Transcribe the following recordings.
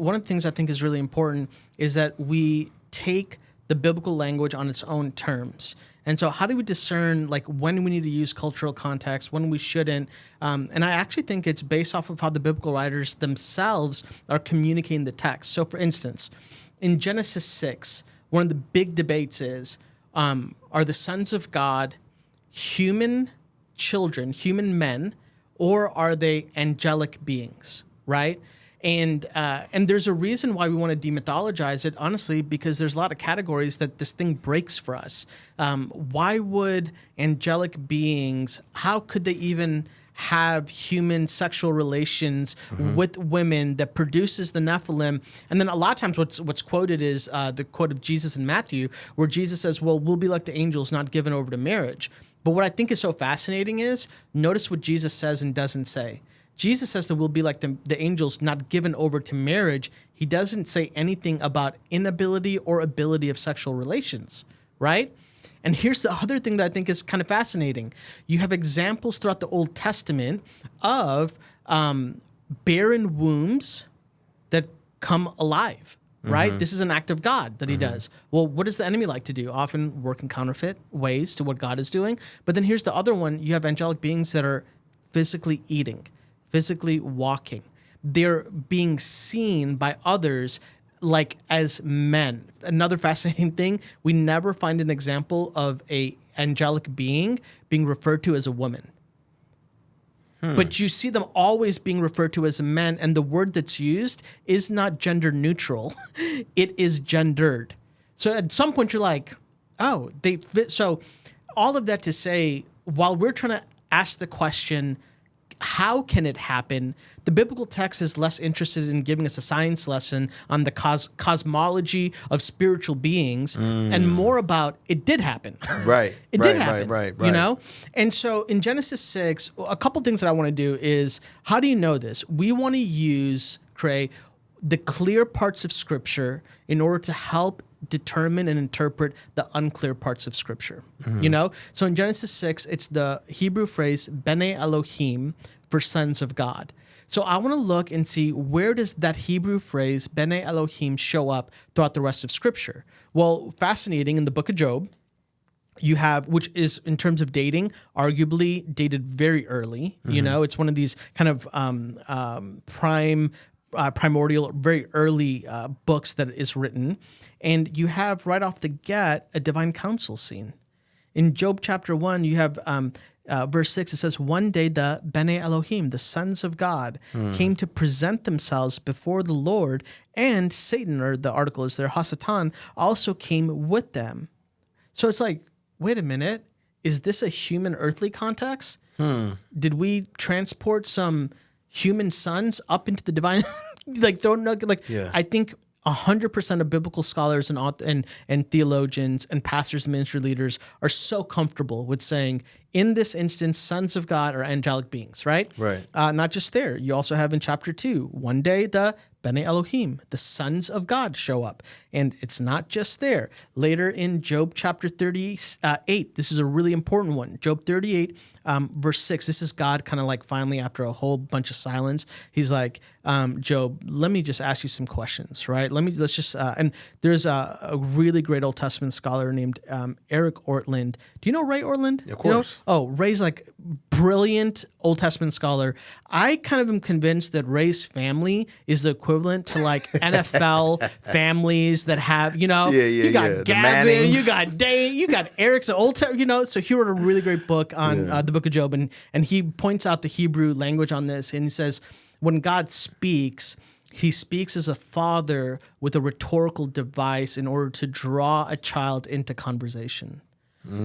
one of the things I think is really important is that we take the biblical language on its own terms. And so how do we discern like when we need to use cultural context, when we shouldn't? And I actually think it's based off of how the biblical writers themselves are communicating the text. So for instance, in Genesis 6, one of the big debates is, are the sons of God human children, human men, or are they angelic beings, right? And there's a reason why we want to demythologize it, honestly, because there's a lot of categories that this thing breaks for us. Why would angelic beings, how could they even have human sexual relations with women that produces the Nephilim? And then a lot of times what's quoted is the quote of Jesus in Matthew, where Jesus says, well, we'll be like the angels, not given over to marriage. But what I think is so fascinating is, notice what Jesus says and doesn't say. Jesus says that we'll be like the angels, not given over to marriage. He doesn't say anything about inability or ability of sexual relations, right? And here's the other thing that I think is kind of fascinating. You have examples throughout the Old Testament of barren wombs that come alive, right? This is an act of God that he does. Well, what does the enemy like to do? Often work in counterfeit ways to what God is doing. But then here's the other one. You have angelic beings that are physically eating, physically walking. They're being seen by others like as men. Another fascinating thing, we never find an example of a angelic being being referred to as a woman. But you see them always being referred to as men, and the word that's used is not gender neutral. It is gendered. So at some point you're like, oh, they fit. So all of that to say, while we're trying to ask the question, how can it happen? The biblical text is less interested in giving us a science lesson on the cosmology of spiritual beings and more about it did happen. Right. It did happen. Right. You know? And so in Genesis 6, a couple things that I want to do is, how do you know this? We want to use, Lecrae, the clear parts of Scripture in order to help determine and interpret the unclear parts of Scripture. You know? So in Genesis 6, it's the Hebrew phrase Bene Elohim for sons of God. So I want to look and see, where does that Hebrew phrase Bene Elohim show up throughout the rest of Scripture? Well, fascinating, in the book of Job, you have, which is in terms of dating, arguably dated very early. You know, it's one of these kind of primordial, very early books that is written. And you have right off the get a divine council scene. In Job chapter 1, you have verse 6, it says, one day the Bene Elohim, the sons of God, came to present themselves before the Lord, and Satan, or the article is there, Hasatan, also came with them. So it's like, wait a minute, is this a human earthly context? Did we transport some human sons up into the divine, I think 100% of biblical scholars and theologians and pastors and ministry leaders are so comfortable with saying, in this instance, sons of God are angelic beings, right? Right. Not just there. You also have in chapter 2, one day the Bene Elohim, the sons of God, show up. And it's not just there. Later in Job chapter 38, this is a really important one. Job 38, verse 6, this is God kind of like finally, after a whole bunch of silence, he's like, Job, let me just ask you some questions, right? Let's just, and there's a really great Old Testament scholar named Eric Ortland. Do you know Ray Ortland? Of course. You know? Oh, Ray's like brilliant Old Testament scholar. I kind of am convinced that Ray's family is the equivalent to like NFL families that have, you know, you got Gavin, you got Dane, you got Eric's Old Testament, you know, so he wrote a really great book on the book of Job, and he points out the Hebrew language on this, and he says, when God speaks, he speaks as a father with a rhetorical device in order to draw a child into conversation.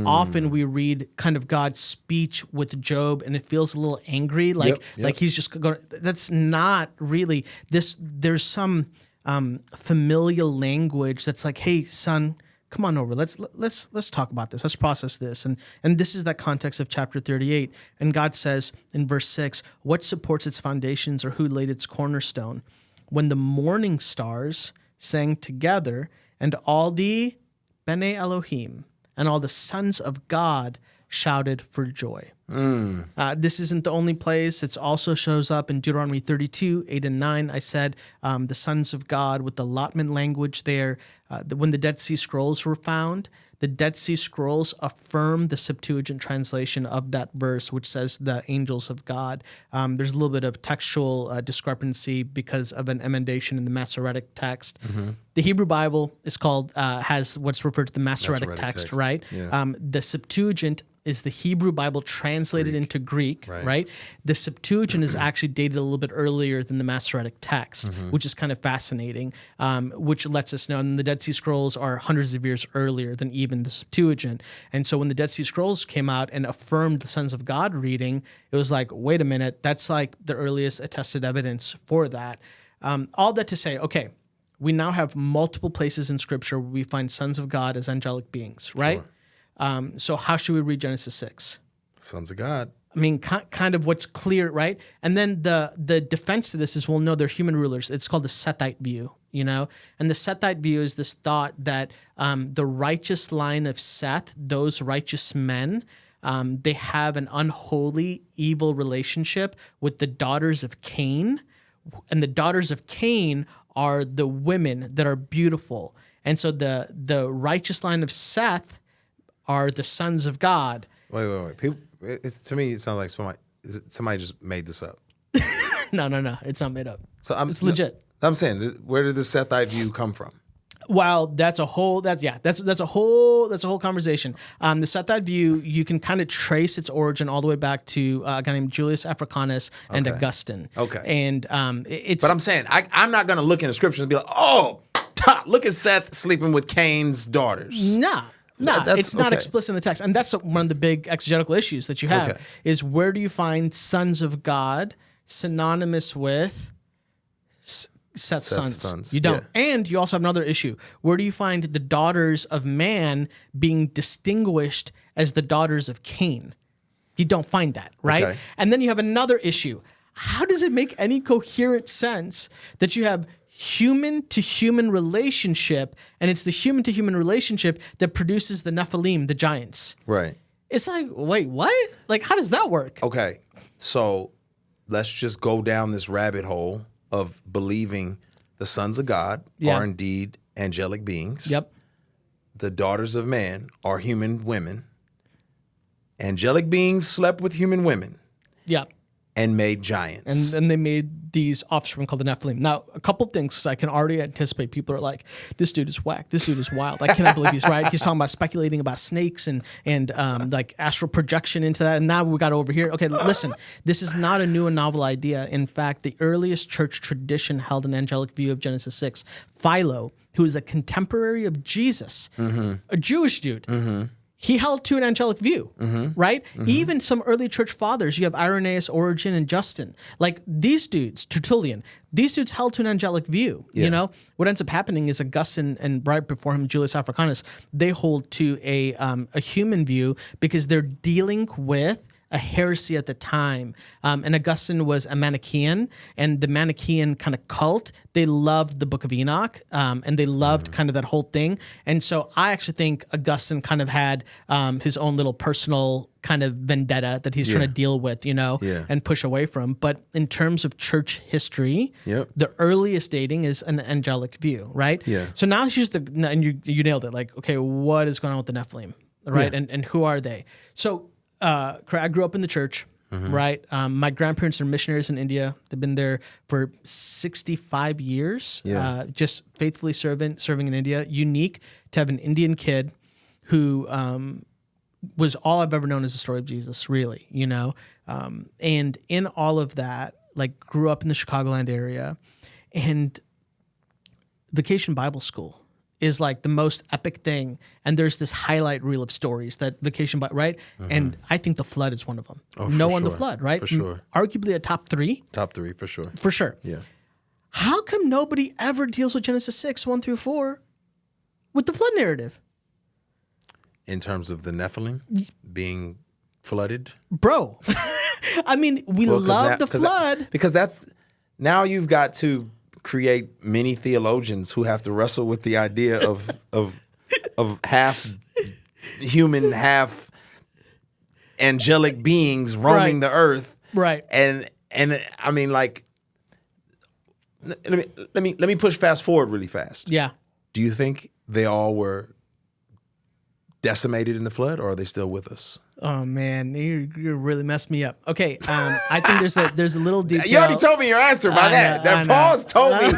Often we read kind of God's speech with Job, and it feels a little angry, like he's just going. That's not really this. There's some familial language that's like, "Hey, son, come on over. Let's talk about this. Let's process this." And this is that context of chapter 38. And God says in verse 6, "What supports its foundations, or who laid its cornerstone? When the morning stars sang together, and all the Bene Elohim and all the sons of God shouted for joy." This isn't the only place. It also shows up in Deuteronomy 32, 8 and 9. I said the sons of God with the allotment language there. When the Dead Sea Scrolls were found, the Dead Sea Scrolls affirm the Septuagint translation of that verse, which says the angels of God. There's a little bit of textual discrepancy because of an emendation in the Masoretic text. The Hebrew Bible is called, has what's referred to the Masoretic text, right? Yeah. The Septuagint is the Hebrew Bible translated into Greek, right? The Septuagint is actually dated a little bit earlier than the Masoretic text, which is kind of fascinating, which lets us know. And the Dead Sea Scrolls are hundreds of years earlier than even the Septuagint. And so when the Dead Sea Scrolls came out and affirmed the Sons of God reading, it was like, wait a minute, that's like the earliest attested evidence for that. All that to say, okay, we now have multiple places in Scripture where we find sons of God as angelic beings, right? Sure. So how should we read Genesis 6? Sons of God. I mean, kind of what's clear, right? And then the defense to this is, well, no, they're human rulers. It's called the Sethite view, you know? And the Sethite view is this thought that the righteous line of Seth, those righteous men, they have an unholy, evil relationship with the daughters of Cain. And the daughters of Cain are the women that are beautiful. And so the righteous line of Seth are the sons of God. Wait. People, to me, it sounds like somebody just made this up. No. It's not made up. So it's legit. I'm saying, where did the Sethite view come from? Well, that's a whole conversation. The Sethite view, you can kind of trace its origin all the way back to a guy named Julius Africanus and Augustine. Okay. And it's. But I'm saying, I'm not going to look in the scriptures and be like, oh, look at Seth sleeping with Cain's daughters. No, it's not explicit in the text. And that's one of the big exegetical issues that you have is where do you find sons of God synonymous with Seth's sons? You don't. Yeah. And you also have another issue. Where do you find the daughters of man being distinguished as the daughters of Cain? You don't find that, right? Okay. And then you have another issue. How does it make any coherent sense that you have human-to-human relationship, and it's the human-to-human relationship that produces the Nephilim, the giants? Right. It's like, wait, what? Like, how does that work? Okay, so let's just go down this rabbit hole of believing the sons of God are indeed angelic beings. Yep. The daughters of man are human women. Angelic beings slept with human women. Yep. And made giants. And they made these offspring called the Nephilim. Now, a couple things I can already anticipate. People are like, this dude is whack. This dude is wild. I cannot believe he's right. He's talking about speculating about snakes and like astral projection into that. And now we got over here. Okay, listen, this is not a new and novel idea. In fact, the earliest church tradition held an angelic view of Genesis 6. Philo, who is a contemporary of Jesus, a Jewish dude, he held to an angelic view, right? Even some early church fathers, you have Irenaeus, Origen, and Justin. Like these dudes, Tertullian, these dudes held to an angelic view. Yeah. You know, what ends up happening is Augustine and right before him, Julius Africanus, they hold to a human view because they're dealing with a heresy at the time. And Augustine was a Manichaean, and the Manichaean kind of cult, they loved the Book of Enoch, and they loved kind of that whole thing. And so I actually think Augustine kind of had his own little personal kind of vendetta that he's trying to deal with, you know, and push away from. But in terms of church history, the earliest dating is an angelic view, right? Yeah. So now here's and you nailed it. Like, okay, what is going on with the Nephilim, right? Yeah. And who are they? So I grew up in the church, right? My grandparents are missionaries in India. They've been there for 65 years, just faithfully serving in India. Unique to have an Indian kid who was all I've ever known as the story of Jesus, really, you know? And in all of that, like grew up in the Chicagoland area, and Vacation Bible School is like the most epic thing. And there's this highlight reel of stories that right? And I think the flood is one of them. Oh, the flood, right? For sure. Arguably a top three. Top three, for sure. For sure. Yeah. How come nobody ever deals with Genesis 6, 1-4 with the flood narrative? In terms of the Nephilim being flooded? Bro. I mean, we love the flood. Because now you've got to create many theologians who have to wrestle with the idea of half human, half angelic beings roaming the earth. Right. And I mean, like, let me push fast forward really fast. Yeah. Do you think they all were decimated in the flood, or are they still with us? Oh man, you really messed me up. Okay, I think there's a little detail. You already told me your answer by that. That pause told me.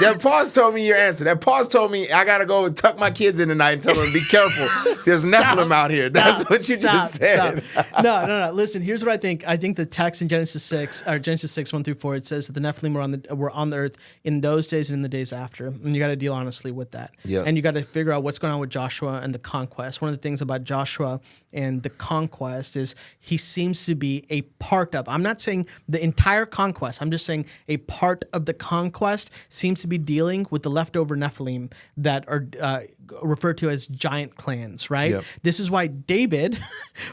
That pause told me your answer. That pause told me I gotta go and tuck my kids in tonight and tell them to be careful. There's Nephilim out here. That's what you just said. No. Listen, here's what I think. I think the text in Genesis 6 1-4, it says that the Nephilim were on the earth in those days and in the days after, and you got to deal honestly with that. Yep. And you got to figure out what's going on with Joshua and the conquest. One of the things about Joshua and the conquest is he seems to be a part of. I'm not saying the entire conquest. I'm just saying a part of the conquest seems to be dealing with the leftover Nephilim that are referred to as giant clans, right? Yep. This is why David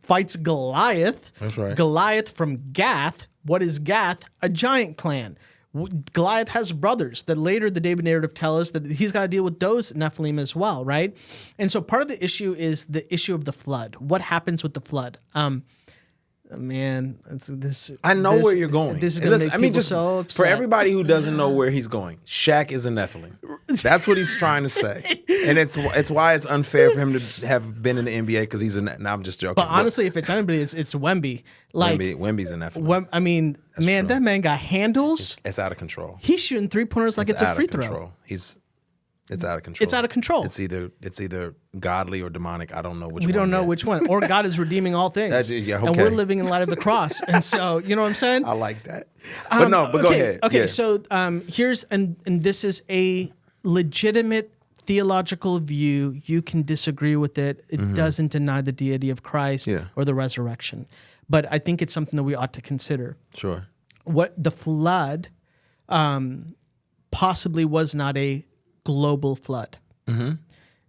fights Goliath. That's right. Goliath from Gath. What is Gath? A giant clan. Goliath has brothers that later the David narrative tell us that he's got to deal with those Nephilim as well, right? And so part of the issue is the issue of the flood. What happens with the flood? Man, I know where you're going. This is going to make people so upset. For everybody who doesn't know where he's going, Shaq is a Nephilim. That's what he's trying to say, and it's why it's unfair for him to have been in the NBA because he's a. Now I'm just joking. But honestly, if it's anybody, it's Wemby. Like Wemby's a Nephilim. I mean, that's man, true. That man got handles. It's out of control. He's shooting 3-pointers like it's a free throw. It's out of control. It's out of control. It's either godly or demonic. I don't know which one. We don't know which one. Or God is redeeming all things. Okay. And we're living in light of the cross. And so, you know what I'm saying? I like that. But go ahead. Okay, yeah. So here's, and this is a legitimate theological view. You can disagree with it. It doesn't deny the deity of Christ or the resurrection. But I think it's something that we ought to consider. Sure. What the flood possibly was not a global flood. Mm-hmm.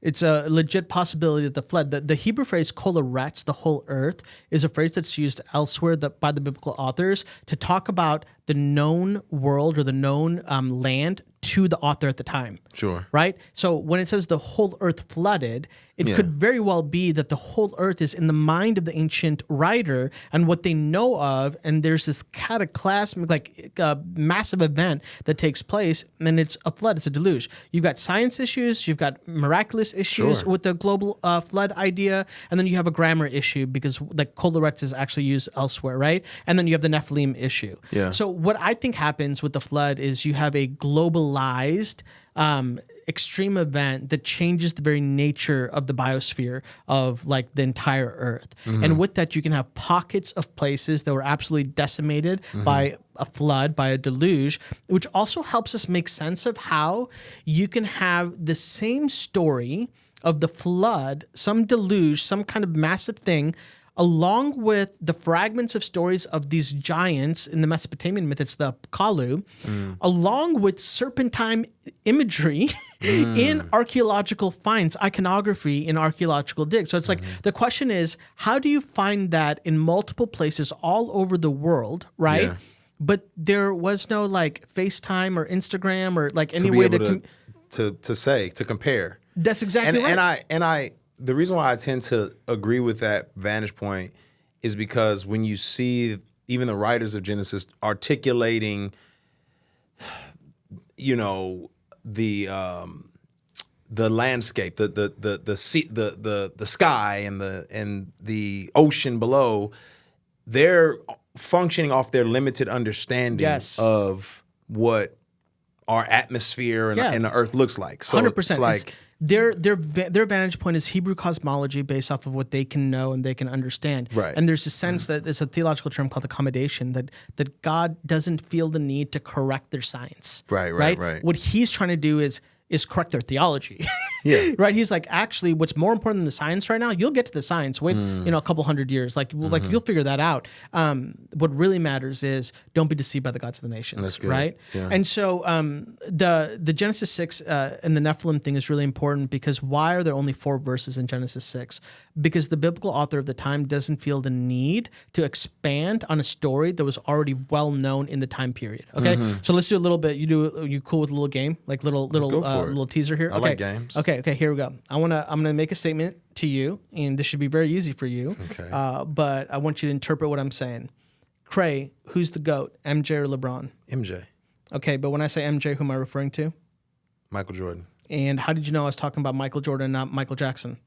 It's a legit possibility that the flood, the Hebrew phrase kolarets, the whole earth, is a phrase that's used elsewhere by the biblical authors to talk about the known world or the known land to the author at the time. Sure. Right? So when it says the whole earth flooded, it could very well be that the whole earth is in the mind of the ancient writer and what they know of, and there's this cataclysmic, like massive event that takes place, and it's a flood, it's a deluge. You've got science issues, you've got miraculous issues with the global flood idea, and then you have a grammar issue because like kolarets is actually used elsewhere, right? And then you have the Nephilim issue. Yeah. So what I think happens with the flood is you have a globalized extreme event that changes the very nature of the biosphere of like the entire earth. Mm-hmm. And with that, you can have pockets of places that were absolutely decimated by a flood, by a deluge, which also helps us make sense of how you can have the same story of the flood, some deluge, some kind of massive thing, along with the fragments of stories of these giants in the Mesopotamian myth, it's the Kalu, along with serpentine imagery in archaeological finds, iconography in archaeological digs. So it's like, the question is, how do you find that in multiple places all over the world, right? Yeah. But there was no like FaceTime or Instagram or like any way to compare. That's exactly right. The reason why I tend to agree with that vantage point is because when you see even the writers of Genesis articulating, you know, the landscape, the sea, the sky and the ocean below, they're functioning off their limited understanding of what our atmosphere and the earth looks like. So 100%. It's like their vantage point is Hebrew cosmology based off of what they can know and they can understand. Right. And there's a sense that there's a theological term called accommodation, that God doesn't feel the need to correct their science. Right. What he's trying to do is correct their theology. Yeah. Right. He's like, actually, what's more important than the science right now? You'll get to the science. Wait, a couple hundred years. Like you'll figure that out. What really matters is don't be deceived by the gods of the nations. That's good. Right. Yeah. And so the Genesis 6 and the Nephilim thing is really important because why are there only 4 verses in Genesis 6? Because the biblical author of the time doesn't feel the need to expand on a story that was already well known in the time period. Okay. So let's do a little bit. You cool with a little game, like little teaser here? I like games. Okay. Okay, here we go. I'm gonna make a statement to you, and this should be very easy for you. Okay. But I want you to interpret what I'm saying. Cray, who's the GOAT, MJ or LeBron? MJ. Okay, but when I say MJ, who am I referring to? Michael Jordan. And how did you know I was talking about Michael Jordan, not Michael Jackson?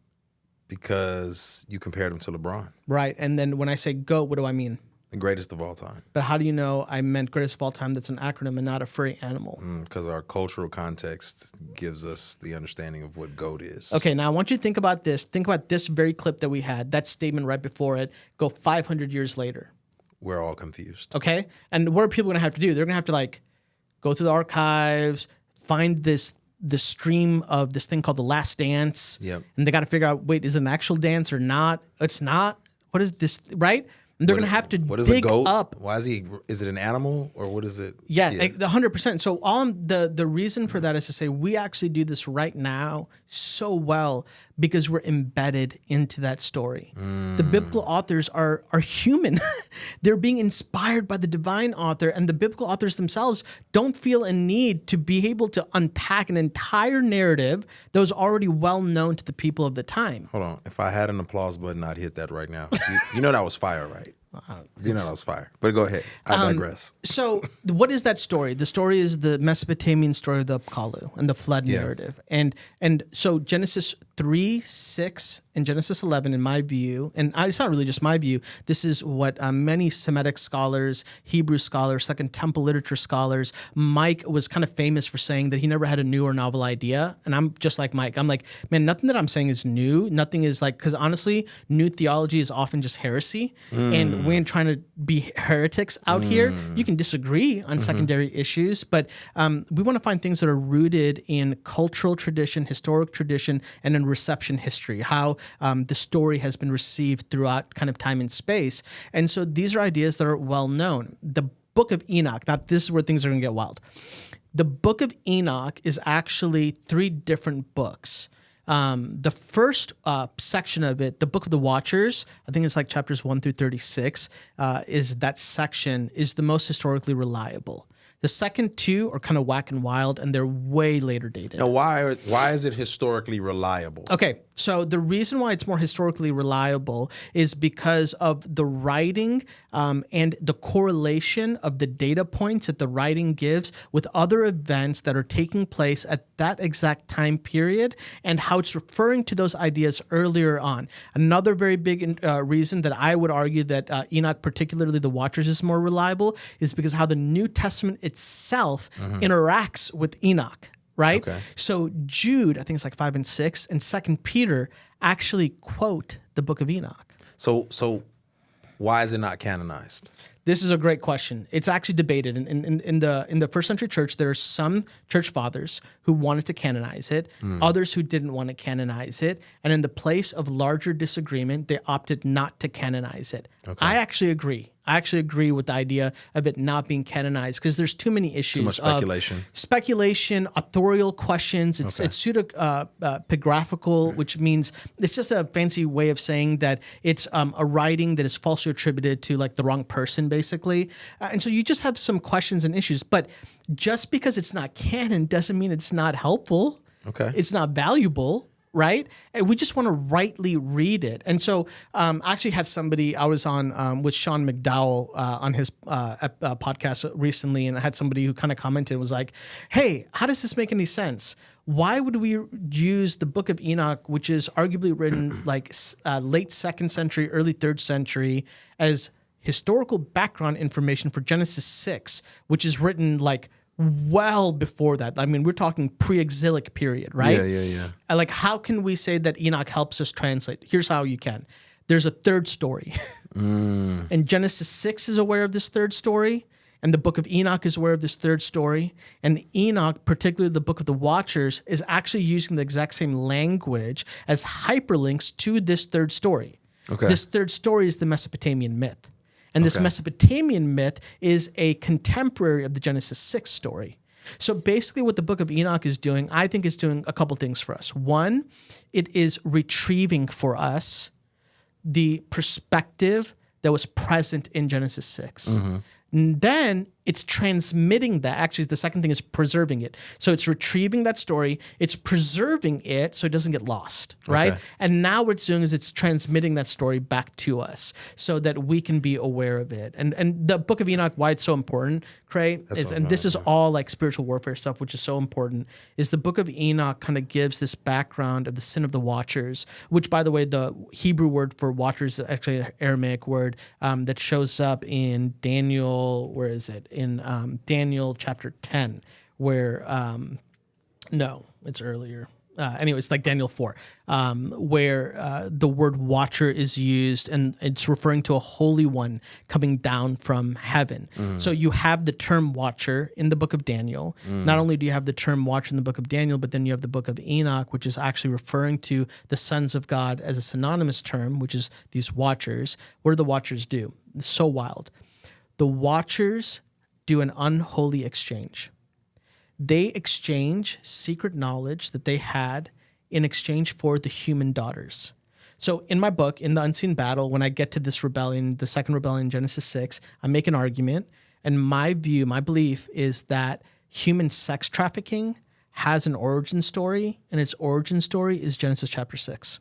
Because you compared him to LeBron. Right, and then when I say GOAT, what do I mean? The greatest of all time. But how do you know I meant greatest of all time? That's an acronym and not a furry animal. Because our cultural context gives us the understanding of what GOAT is. Okay, now I want you to think about this. Think about this very clip that we had, that statement right before it. Go 500 years later. We're all confused. Okay, and what are people going to have to do? They're going to have to like go through the archives, find the stream of this thing called The Last Dance. Yep. And they got to figure out, wait, is it an actual dance or not? It's not. What is this, right? And they're going to have to what is dig a goat? up. Why is he? Is it an animal or what is it? Yeah, 100%. So the reason for that is to say we actually do this right now so well because we're embedded into that story. The biblical authors are human. They're being inspired by the divine author, and the biblical authors themselves don't feel a need to be able to unpack an entire narrative that was already well known to the people of the time. Hold on. If I had an applause button, I'd hit that right now. You know that was fire, right? You know that was fire. But go ahead. I digress. So what is that story? The story is the Mesopotamian story of the Apkallu and the flood narrative. And so Genesis 3, 6, and Genesis 11, in my view, and it's not really just my view, this is what many Semitic scholars, Hebrew scholars, Second Temple literature scholars, Mike was kind of famous for saying that he never had a new or novel idea. And I'm just like Mike. I'm like, man, nothing that I'm saying is new. Nothing is like, because honestly, new theology is often just heresy. And we ain't trying to be heretics out here. You can disagree on secondary issues, but we want to find things that are rooted in cultural tradition, historic tradition, and in reception history, how the story has been received throughout kind of time and space. And so these are ideas that are well known. The Book of Enoch, now this is where things are going to get wild. The Book of Enoch is actually 3 different books. The first section of it, the Book of the Watchers, I think it's like chapters 1 through 36, is that section is the most historically reliable. The second 2 are kind of whack and wild, and they're way later dated. Now, why is it historically reliable? Okay, so the reason why it's more historically reliable is because of the writing and the correlation of the data points that the writing gives with other events that are taking place at that exact time period and how it's referring to those ideas earlier on. Another very big reason that I would argue that Enoch, particularly the Watchers, is more reliable is because how the New Testament itself interacts with Enoch. Right? Okay. So Jude, I think it's like 5 and 6, and Second Peter actually quote the Book of Enoch. So why is it not canonized? This is a great question. It's actually debated. In the first century church, there are some church fathers who wanted to canonize it, others who didn't want to canonize it, and in the place of larger disagreement, they opted not to canonize it. Okay. I actually agree. I actually agree with the idea of it not being canonized because there's too many issues. Too much speculation. Speculation, authorial questions. It's pseudepigraphical, which means it's just a fancy way of saying that it's a writing that is falsely attributed to like the wrong person, basically. And so you just have some questions and issues. But just because it's not canon doesn't mean it's not helpful. Okay. It's not valuable. Right? And we just want to rightly read it. And so I actually had somebody, I was on with Sean McDowell on his podcast recently, and I had somebody who kind of commented and was like, hey, how does this make any sense? Why would we use the Book of Enoch, which is arguably written like late 2nd century, early 3rd century, as historical background information for Genesis 6, which is written like well before that? I mean, we're talking pre-exilic period, right? Yeah. And like, how can we say that Enoch helps us translate? Here's how you can. There's a 3rd story. And Genesis 6 is aware of this 3rd story. And the Book of Enoch is aware of this 3rd story. And Enoch, particularly the Book of the Watchers, is actually using the exact same language as hyperlinks to this 3rd story. Okay. This 3rd story is the Mesopotamian myth. And this Mesopotamian myth is a contemporary of the Genesis 6 story. So basically what the Book of Enoch is doing, I think is doing a couple things for us. One, it is retrieving for us the perspective that was present in Genesis 6. And then it's transmitting that. Actually, the second thing is preserving it. So it's retrieving that story, it's preserving it so it doesn't get lost, right? Okay. And now what it's doing is it's transmitting that story back to us so that we can be aware of it. And the Book of Enoch, why it's so important, Craig, and this is all like spiritual warfare stuff, which is so important, is the Book of Enoch kind of gives this background of the sin of the Watchers, which, by the way, the Hebrew word for Watchers is actually an Aramaic word that shows up in Daniel, where is it? In Daniel chapter 10, where, no, it's earlier. Anyway, it's like Daniel 4, where the word watcher is used, and it's referring to a holy one coming down from heaven. So you have the term watcher in the book of Daniel. Not only do you have the term watcher in the book of Daniel, but then you have the book of Enoch, which is actually referring to the sons of God as a synonymous term, which is these watchers. What do the watchers do? It's so wild. The watchers do an unholy exchange. They exchange secret knowledge that they had in exchange for the human daughters. So in my book, in the Unseen Battle, when I get to this rebellion, the second rebellion, Genesis 6, I make an argument. And my view, my belief is that human sex trafficking has an origin story, and its origin story is Genesis chapter 6.